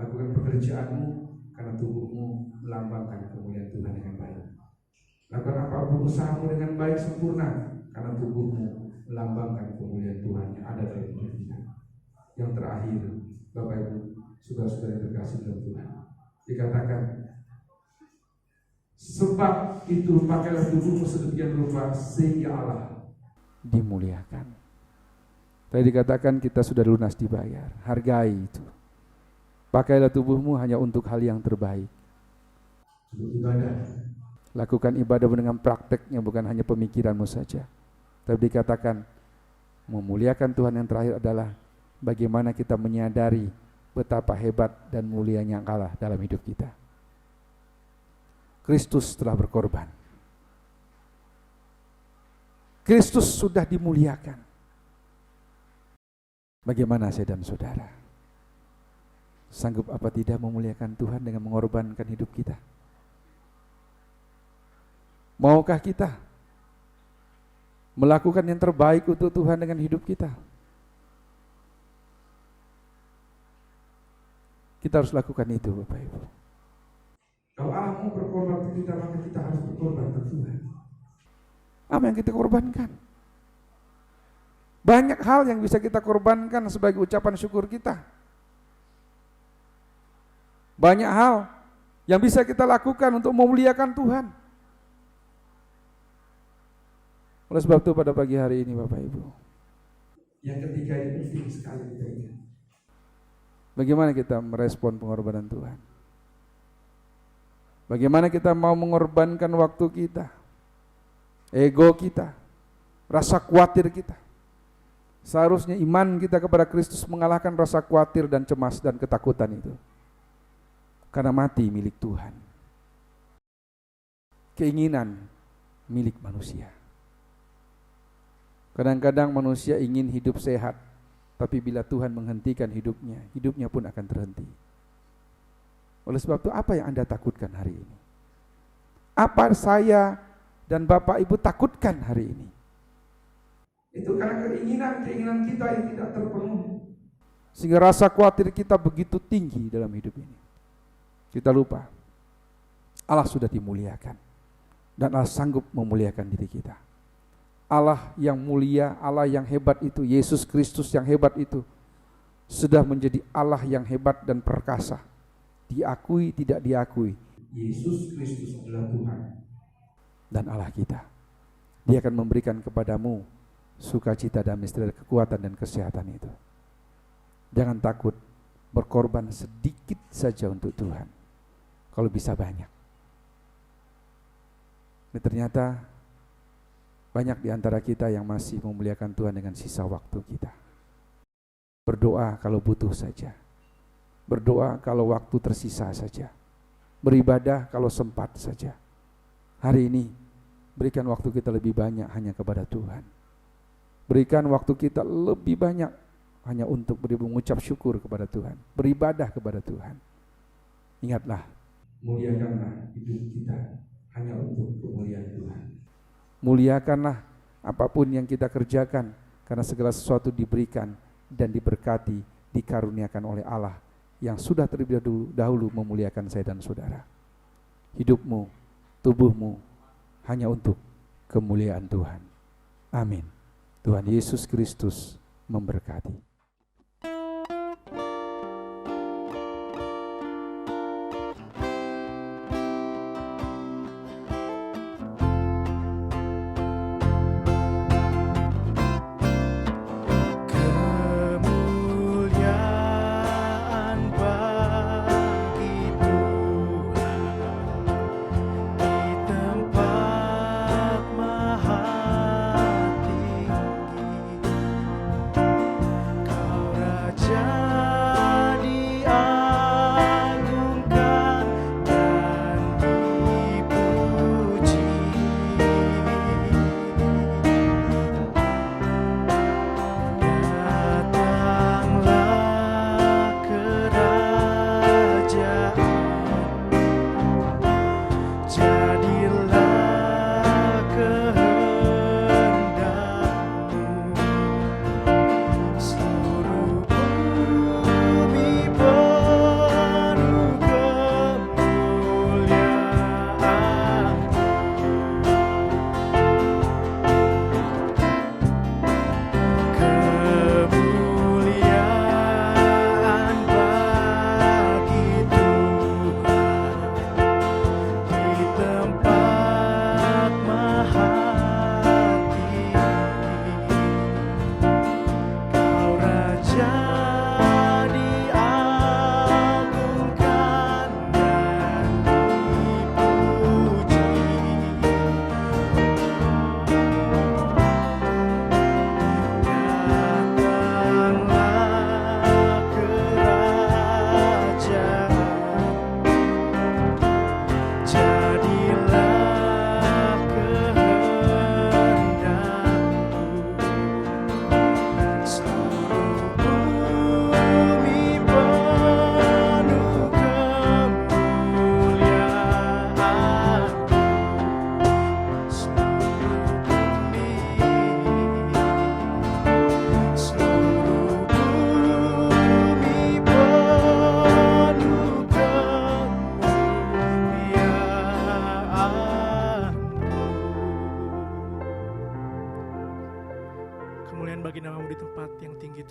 Lakukan pekerjaanmu karena tubuhmu melambangkan kemuliaan Tuhan dengan baik. Lakukan apapun usahamu dengan baik sempurna karena tubuhmu melambangkan kemuliaan Tuhan yang ada dalam hidup kita. Yang terakhir, Bapak Ibu, saudara-saudara yang terkasih dalam Tuhan, dikatakan, sebab itu pakailah tubuhmu sedemikian rupa sehingga Allah dimuliakan. Tadi dikatakan kita sudah lunas dibayar, hargai itu. Pakailah tubuhmu hanya untuk hal yang terbaik. Ibadah. Lakukan ibadah dengan prakteknya, bukan hanya pemikiranmu saja. Tapi dikatakan memuliakan Tuhan yang terakhir adalah bagaimana kita menyadari betapa hebat dan mulianya Allah dalam hidup kita. Kristus telah berkorban. Kristus sudah dimuliakan. Bagaimana saya dan saudara? Sanggup apa tidak memuliakan Tuhan dengan mengorbankan hidup kita? Maukah kita melakukan yang terbaik untuk Tuhan dengan hidup kita? Kita harus lakukan itu, Bapak Ibu. Kalau Allah mau berkorban untuk kita, maka kita harus berkorban untuk Tuhan. Apa yang kita korbankan? Banyak hal yang bisa kita korbankan sebagai ucapan syukur kita. Banyak hal yang bisa kita lakukan untuk memuliakan Tuhan. Oleh sebab itu pada pagi hari ini Bapak Ibu, yang ketiga ini penting sekali kita ingat. Bagaimana kita merespon pengorbanan Tuhan? Bagaimana kita mau mengorbankan waktu kita, ego kita, rasa khawatir kita. Seharusnya iman kita kepada Kristus mengalahkan rasa khawatir dan cemas dan ketakutan itu. Karena mati milik Tuhan, keinginan milik manusia. Kadang-kadang manusia ingin hidup sehat, tapi bila Tuhan menghentikan hidupnya, hidupnya pun akan terhenti. Oleh sebab itu, apa yang Anda takutkan hari ini? Apa saya dan Bapak Ibu takutkan hari ini? Itu karena keinginan kita yang tidak terpenuhi, sehingga rasa khawatir kita begitu tinggi dalam hidup ini. Kita lupa Allah sudah dimuliakan dan Allah sanggup memuliakan diri kita. Allah yang mulia, Allah yang hebat itu, Yesus Kristus yang hebat itu sudah menjadi Allah yang hebat dan perkasa. Diakui tidak diakui, Yesus Kristus adalah Tuhan dan Allah kita. Dia akan memberikan kepadamu sukacita, damai sejahtera, kekuatan dan kesehatan itu. Jangan takut berkorban sedikit saja untuk Tuhan, kalau bisa banyak. Ini ternyata banyak di antara kita yang masih memuliakan Tuhan dengan sisa waktu kita. Berdoa kalau butuh saja, berdoa kalau waktu tersisa saja, beribadah kalau sempat saja. Hari ini berikan waktu kita lebih banyak hanya kepada Tuhan. Berikan waktu kita lebih banyak hanya untuk mengucap syukur kepada Tuhan, beribadah kepada Tuhan. Ingatlah, muliakanlah hidup kita hanya untuk kemuliaan Tuhan. Muliakanlah apapun yang kita kerjakan, karena segala sesuatu diberikan dan diberkati, dikaruniakan oleh Allah yang sudah terlebih dahulu memuliakan saya dan saudara. Hidupmu, tubuhmu hanya untuk kemuliaan Tuhan. Amin. Tuhan Yesus Kristus memberkati.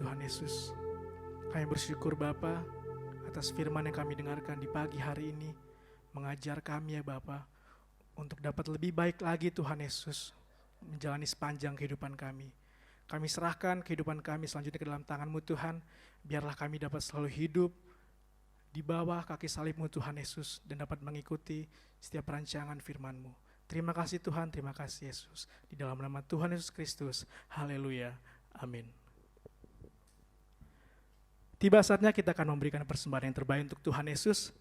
Tuhan Yesus. Kami bersyukur Bapa atas firman yang kami dengarkan di pagi hari ini, mengajar kami ya Bapa, untuk dapat lebih baik lagi Tuhan Yesus, menjalani sepanjang kehidupan kami. Kami serahkan kehidupan kami selanjutnya ke dalam tangan-Mu Tuhan, biarlah kami dapat selalu hidup di bawah kaki salib-Mu Tuhan Yesus, dan dapat mengikuti setiap rancangan firman-Mu. Terima kasih Tuhan, terima kasih Yesus. Di dalam nama Tuhan Yesus Kristus, haleluya, amin. Tiba saatnya kita akan memberikan persembahan yang terbaik untuk Tuhan Yesus.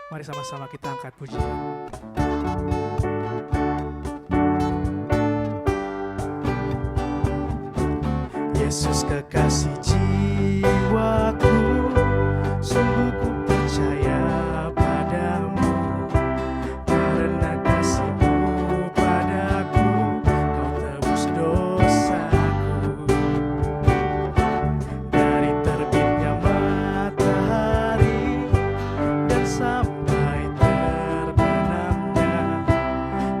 Mari sama-sama kita angkat pujian. Yesus kekasih jiwaku, sungguh ku percaya padamu, karena kasih-Mu padaku, Kau tebus dosaku. Dari terbitnya matahari dan sampai terbenamnya,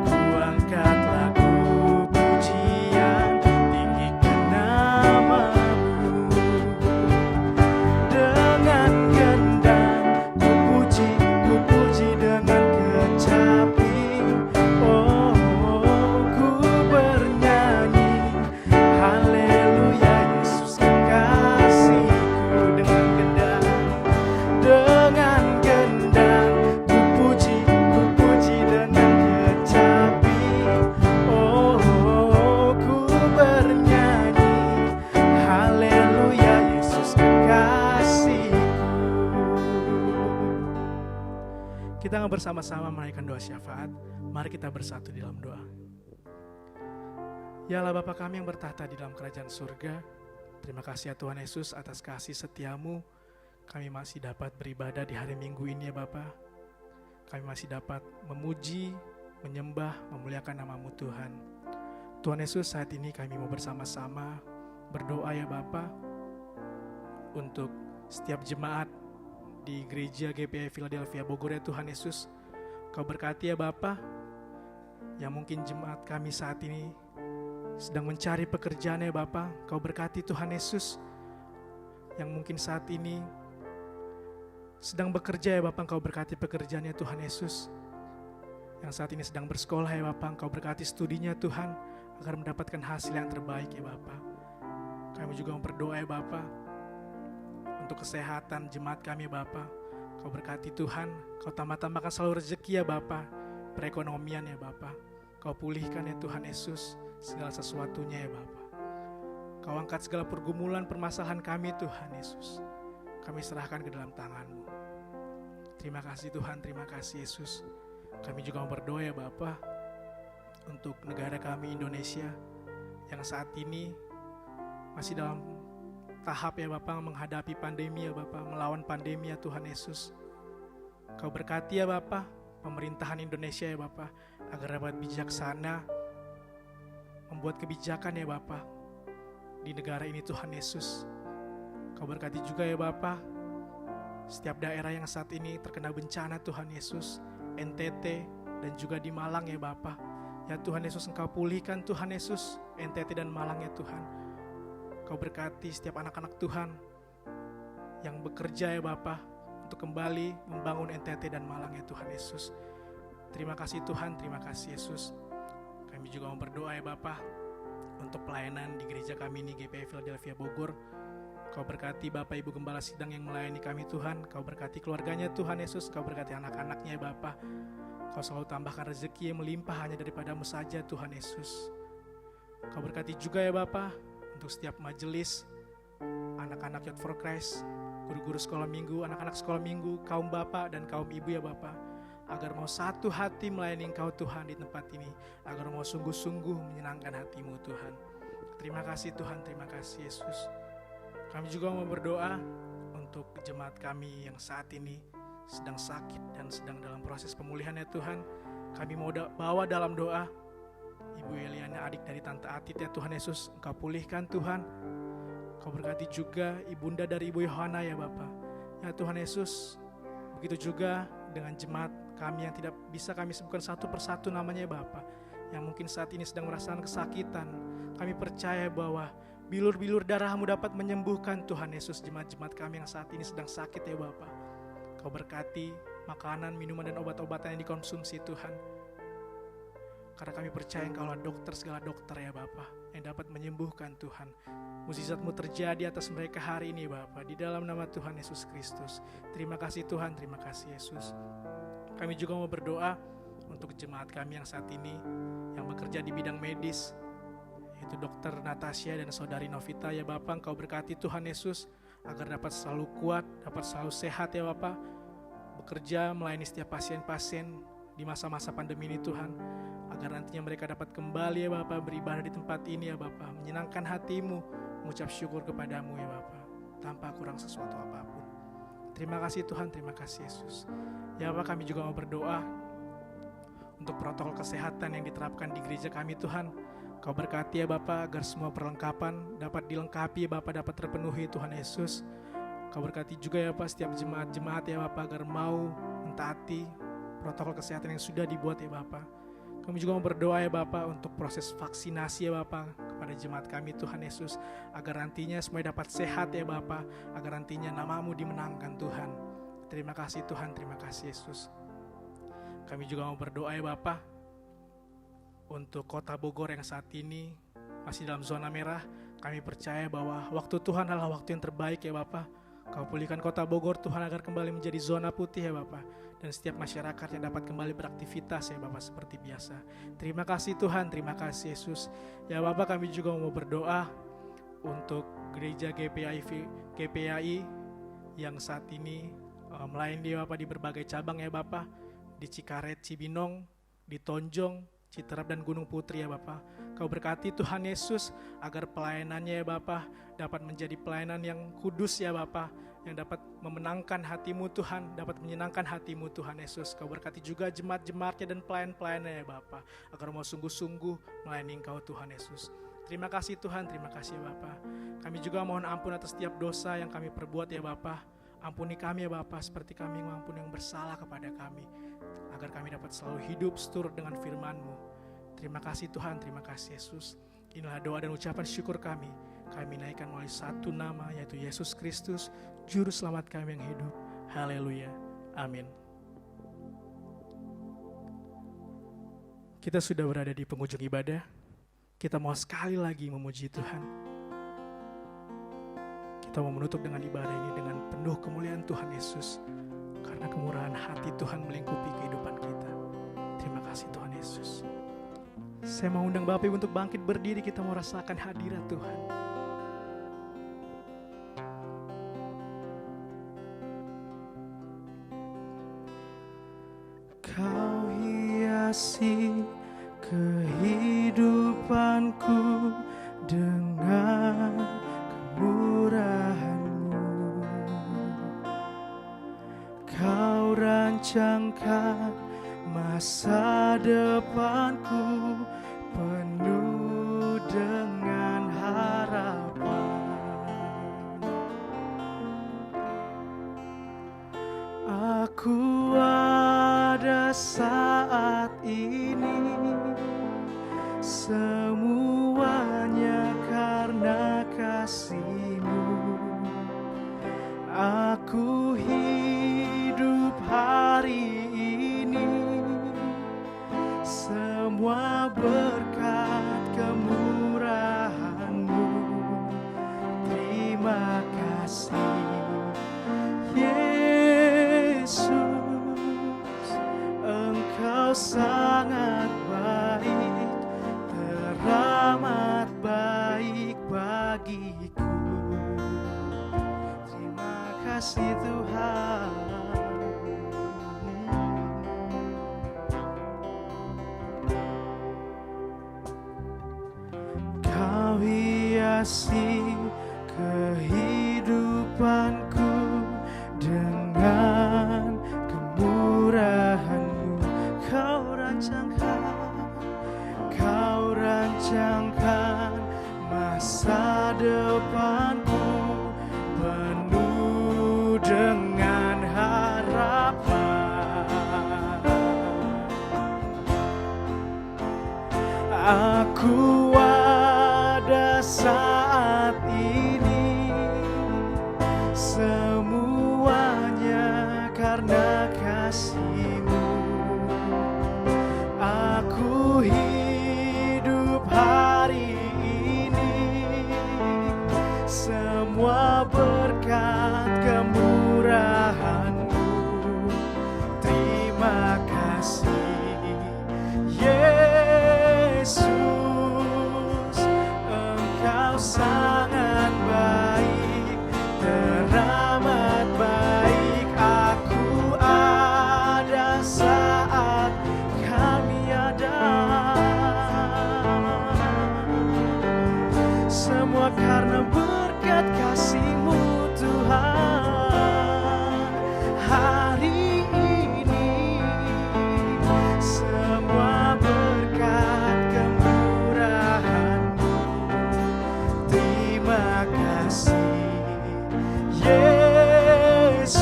ku angkat lagu pujian, tinggikan nama-Mu. Dengan gendang ku puji dengan kecapi. Oh, ku bernyanyi haleluya, Yesus kekasihku. Dengan gendang ku puji dengan kecapi. Oh, ku bernyanyi haleluya, Yesus kekasihku. Kita akan bersama-sama menaikkan doa syafaat. Mari kita bersatu di dalam doa. Ya Allah Bapa kami yang bertahta di dalam kerajaan surga, terima kasih ya Tuhan Yesus atas kasih setia-Mu. Kami masih dapat beribadah di hari Minggu ini ya Bapa. Kami masih dapat memuji, menyembah, memuliakan nama-Mu Tuhan. Tuhan Yesus, saat ini kami mau bersama-sama berdoa ya Bapa, untuk setiap jemaat di gereja GPI Philadelphia Bogor ya Tuhan Yesus. Kau berkati ya Bapa, yang mungkin jemaat kami saat ini sedang mencari pekerjaan ya Bapa. Kau berkati Tuhan Yesus, yang mungkin saat ini sedang bekerja ya Bapa, Kau berkati pekerjaannya Tuhan Yesus. Yang saat ini sedang bersekolah ya Bapa, Kau berkati studinya Tuhan, agar mendapatkan hasil yang terbaik ya Bapa. Kami juga berdoa ya Bapa, untuk kesehatan jemaat kami ya Bapa. Kau berkati Tuhan, Kau tambah-tambahkan selalu rezeki ya Bapa, perekonomian ya Bapa. Kau pulihkan ya Tuhan Yesus segala sesuatunya ya Bapa. Kau angkat segala pergumulan permasalahan kami Tuhan Yesus. Kami serahkan ke dalam tangan-Mu. Terima kasih Tuhan, terima kasih Yesus. Kami juga mau berdoa ya Bapa, untuk negara kami Indonesia, yang saat ini masih dalam tahap ya Bapa menghadapi pandemi ya Bapa, melawan pandemi ya Tuhan Yesus. Kau berkati ya Bapa pemerintahan Indonesia ya Bapa, agar dapat bijaksana membuat kebijakan ya Bapa di negara ini Tuhan Yesus. Kau berkati juga ya Bapa setiap daerah yang saat ini terkena bencana Tuhan Yesus, NTT dan juga di Malang ya Bapa. Ya Tuhan Yesus, Engkau pulihkan Tuhan Yesus NTT dan Malang ya Tuhan. Kau berkati setiap anak-anak Tuhan yang bekerja ya Bapa, untuk kembali membangun NTT dan Malang ya Tuhan Yesus. Terima kasih Tuhan, terima kasih Yesus. Kami juga mau berdoa ya Bapa, untuk pelayanan di gereja kami ini GPI Philadelphia Bogor. Kau berkati Bapak Ibu Gembala Sidang yang melayani kami Tuhan. Kau berkati keluarganya Tuhan Yesus. Kau berkati anak-anaknya ya Bapa. Kau selalu tambahkan rezeki yang melimpah hanya daripada-Mu saja Tuhan Yesus. Kau berkati juga ya Bapa untuk setiap majelis, anak-anak Youth for Christ, guru-guru sekolah minggu, anak-anak sekolah minggu, kaum bapak dan kaum ibu ya Bapa, agar mau satu hati melayani Engkau Tuhan di tempat ini, agar mau sungguh-sungguh menyenangkan hati-Mu Tuhan. Terima kasih Tuhan, terima kasih Yesus. Kami juga mau berdoa untuk jemaat kami yang saat ini sedang sakit dan sedang dalam proses pemulihan ya Tuhan. Kami mau bawa dalam doa Ibu Eliana, adik dari Tante Atit ya Tuhan Yesus. Engkau pulihkan Tuhan. Kau berkati juga ibunda dari Ibu Yohana ya Bapa. Ya Tuhan Yesus, begitu juga dengan jemaat kami yang tidak bisa kami sebutkan satu persatu namanya ya Bapa, yang mungkin saat ini sedang merasakan kesakitan. Kami percaya bahwa bilur-bilur darah-Mu dapat menyembuhkan Tuhan Yesus jemaat-jemaat kami yang saat ini sedang sakit ya Bapa. Kau berkati makanan, minuman, dan obat-obatan yang dikonsumsi Tuhan. Karena kami percaya Engkaulah dokter segala dokter ya Bapa, yang dapat menyembuhkan Tuhan. Mukjizat-Mu terjadi atas mereka hari ini Bapa, di dalam nama Tuhan Yesus Kristus. Terima kasih Tuhan, terima kasih Yesus. Kami juga mau berdoa untuk jemaat kami yang saat ini yang bekerja di bidang medis, yaitu Dokter Natasha dan Saudari Novita ya Bapa. Engkau berkati Tuhan Yesus agar dapat selalu kuat, dapat selalu sehat ya Bapa, bekerja melayani setiap pasien-pasien di masa-masa pandemi ini Tuhan, agar nantinya mereka dapat kembali ya Bapa, beribadah di tempat ini ya Bapa, menyenangkan hatimu, mengucap syukur kepadamu ya Bapa, tanpa kurang sesuatu apapun. Terima kasih Tuhan, terima kasih Yesus. Ya Bapa, kami juga mau berdoa untuk protokol kesehatan yang diterapkan di gereja kami Tuhan. Kau berkati ya Bapa, agar semua perlengkapan dapat dilengkapi ya Bapa, dapat terpenuhi Tuhan Yesus. Kau berkati juga ya Bapa setiap jemaat-jemaat ya Bapa, agar mau mentaati protokol kesehatan yang sudah dibuat ya Bapa. Kami juga mau berdoa ya Bapa untuk proses vaksinasi ya Bapa kepada jemaat kami Tuhan Yesus, agar nantinya semuanya dapat sehat ya Bapa, agar nantinya nama-Mu dimenangkan Tuhan. Terima kasih Tuhan, terima kasih Yesus. Kami juga mau berdoa ya Bapa untuk kota Bogor yang saat ini masih dalam zona merah. Kami percaya bahwa waktu Tuhan adalah waktu yang terbaik ya Bapa. Kau pulihkan kota Bogor Tuhan agar kembali menjadi zona putih ya Bapa, dan setiap masyarakat yang dapat kembali beraktivitas ya Bapa seperti biasa. Terima kasih Tuhan, terima kasih Yesus. Ya Bapa, kami juga mau berdoa untuk gereja GPAI yang saat ini melayani ya Bapa di berbagai cabang ya Bapa, di Cikaret, Cibinong, di Tonjong, Citerap, dan Gunung Putri ya Bapa. Kau berkati Tuhan Yesus agar pelayanannya ya Bapa dapat menjadi pelayanan yang kudus ya Bapa, yang dapat memenangkan hati-Mu Tuhan, dapat menyenangkan hati-Mu Tuhan Yesus. Kau berkati juga jemaat-jemaatnya dan pelayan-pelayannya ya Bapa, agar mau sungguh-sungguh melayani Engkau Tuhan Yesus. Terima kasih Tuhan, terima kasih ya Bapa. Kami juga mohon ampun atas setiap dosa yang kami perbuat ya Bapa. Ampuni kami ya Bapa, seperti kami mengampuni yang bersalah kepada kami, agar kami dapat selalu hidup seturut dengan firman-Mu. Terima kasih Tuhan, terima kasih Yesus. Inilah doa dan ucapan syukur kami. Kami naikkan melalui satu nama, yaitu Yesus Kristus, Juru Selamat kami yang hidup. Haleluya, amin. Kita sudah berada di penghujung ibadah. Kita mau sekali lagi memuji Tuhan. Kita mau menutup dengan ibadah ini dengan penuh kemuliaan Tuhan Yesus, karena kemurahan hati Tuhan melingkupi kehidupan kita. Terima kasih Tuhan Yesus. Saya mau undang Bapak Ibu untuk bangkit berdiri, kita mau rasakan hadirat Tuhan. Kau hiasi kehidupanku dengan kemurahan-Mu. Kau rancangkan masa depanku penuh dengan harapan. Aku ada saat ini, semuanya karena kasih-Mu. Aku hidup hari ini, semua berkat kemurahan-Mu. Terima kasih Yesus, Engkau sangat baik, teramat baik bagiku. Terima kasih Tuhan. Kau hiasi kehidupanku dengan kemurahan-Mu. Kau rancangkan masa depanku penuh dengan harapan. Aku ada saat hari ini, semua berkat kemurahan-Mu. Terima kasih Yesus,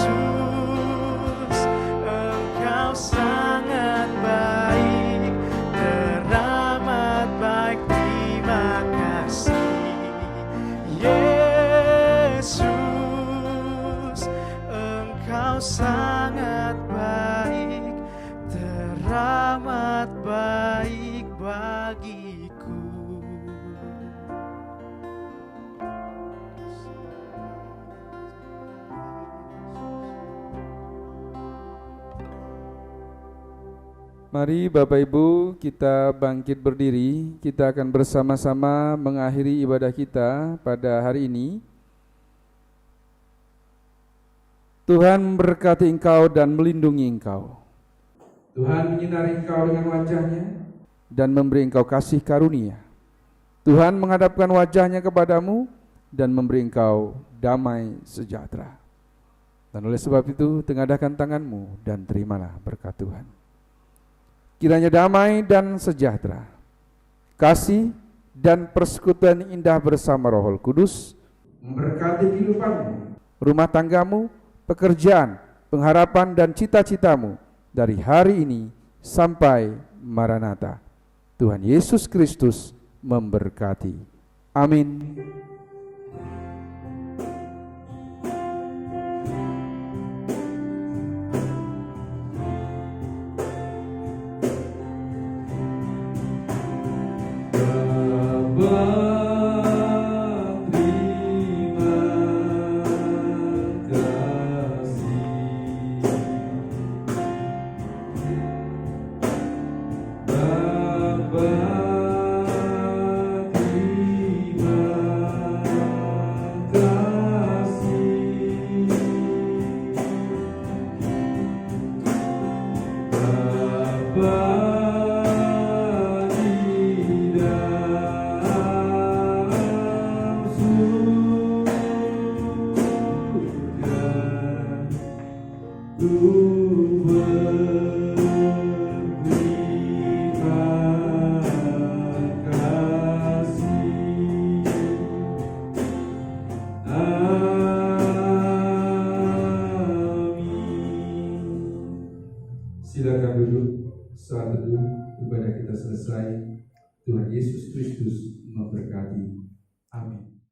Engkau sangat baik, teramat baik. Terima kasih Yesus, Engkau sangat baik, teramat baik bagiku. Mari Bapak Ibu kita bangkit berdiri, kita akan bersama-sama mengakhiri ibadah kita pada hari ini. Tuhan memberkati engkau dan melindungi engkau. Tuhan menyinari engkau dengan wajah-Nya dan memberi engkau kasih karunia. Tuhan menghadapkan wajah-Nya kepadamu dan memberi engkau damai sejahtera. Dan oleh sebab itu, tengadahkan tanganmu dan terimalah berkat Tuhan. Kiranya damai dan sejahtera, kasih dan persekutuan indah bersama Roh Kudus memberkati kehidupanmu, rumah tanggamu, pekerjaan, pengharapan dan cita-citamu dari hari ini sampai Maranatha. Tuhan Yesus Kristus memberkati. Amin. Silakan duduk. Saat itu ibadah kita selesai. Tuhan Yesus Kristus memberkati. Amin.